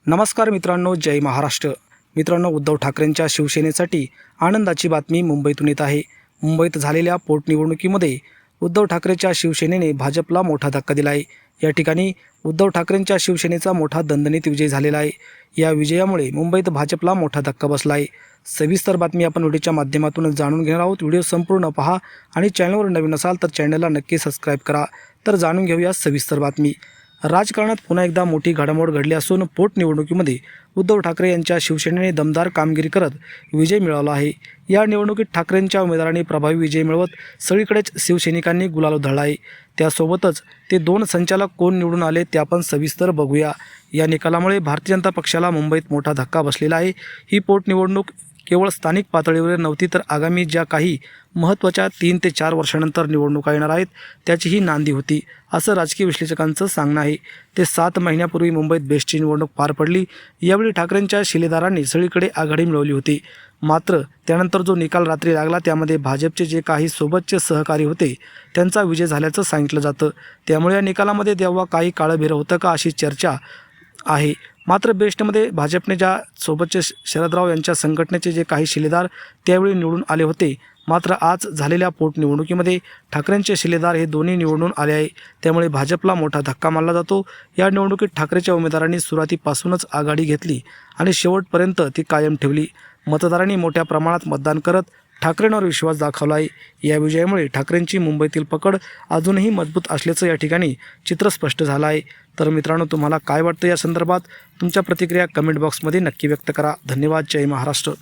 नमस्कार मित्रांनो, जय महाराष्ट्र। मित्रांनो, उद्धव ठाकरेंच्या शिवसेनेसाठी आनंदाची बातमी मुंबईतून येत आहे। मुंबईत झालेल्या पोटनिवडणुकीमध्ये उद्धव ठाकरेंच्या शिवसेनेने भाजपला मोठा धक्का दिला आहे। या ठिकाणी उद्धव ठाकरेंच्या शिवसेनेचा मोठा दणदणीत विजय झालेला आहे। या विजयामुळे मुंबईत भाजपला मोठा धक्का बसला आहे। सविस्तर बातमी आपण व्हिडिओच्या माध्यमातून जाणून घेणार आहोत। व्हिडिओ संपूर्ण पहा आणि चॅनलवर नवीन असाल तर चॅनलला नक्की सबस्क्राईब करा। तर जाणून घेऊया सविस्तर बातमी। राजकारणात पुन्हा एकदा मोठी घडामोड घडली असून पोटनिवडणुकीमध्ये उद्धव ठाकरे यांच्या शिवसेनेने दमदार कामगिरी करत विजय मिळवला आहे। या निवडणुकीत ठाकरेंच्या उमेदवारांनी प्रभावी विजय मिळवत सगळीकडेच शिवसैनिकांनी गुलाल उधळला आहे। त्यासोबतच ते 2 संचालक कोण निवडून आले ते आपण सविस्तर बघूया। या निकालामुळे भारतीय जनता पक्षाला मुंबईत मोठा धक्का बसलेला आहे। ही पोटनिवडणूक केवळ स्थानिक पातळीवर नव्हती तर आगामी ज्या काही महत्त्वाच्या 3 ते 4 वर्षांनंतर निवडणुका येणार आहेत त्याचीही नांदी होती, असं राजकीय विश्लेषकांचं सांगणं आहे। ते 7 महिन्यापूर्वी मुंबईत बेस्टची निवडणूक पार पडली। यावेळी ठाकरेंच्या शिलेदारांनी सगळीकडे आघाडी मिळवली होती। मात्र त्यानंतर जो निकाल रात्री लागला त्यामध्ये भाजपचे जे काही सोबतचे सहकारी होते त्यांचा विजय झाल्याचं सांगितलं जातं। त्यामुळे या निकालामध्ये तेव्हा काही काळबेरं होतं का अशी चर्चा आहे। मात्र बेस्टमध्ये भाजपने ज्या सोबतचे शरदराव यांच्या संघटनेचे जे काही शिलेदार त्यावेळी निवडून आले होते, मात्र आज झालेल्या पोटनिवडणुकीमध्ये ठाकरेंचे शिलेदार हे दोन्ही निवडून आले आहे। त्यामुळे भाजपला मोठा धक्का मानला जातो। या निवडणुकीत ठाकरेच्या उमेदवारांनी सुरुवातीपासूनच आघाडी घेतली आणि शेवटपर्यंत ती कायम ठेवली। मतदारांनी मोठ्या प्रमाणात मतदान करत ठाकरेंवर विश्वास दाखवला आहे। या विजयामुळे ठाकरेंची मुंबईतील पकड अजूनही मजबूत असल्याचं या ठिकाणी चित्र स्पष्ट झालं आहे। तर मित्रांनो, तुम्हाला काय वाटतं या संदर्भात? तुमच्या प्रतिक्रिया कमेंट बॉक्समध्ये नक्की व्यक्त करा। धन्यवाद। जय महाराष्ट्र।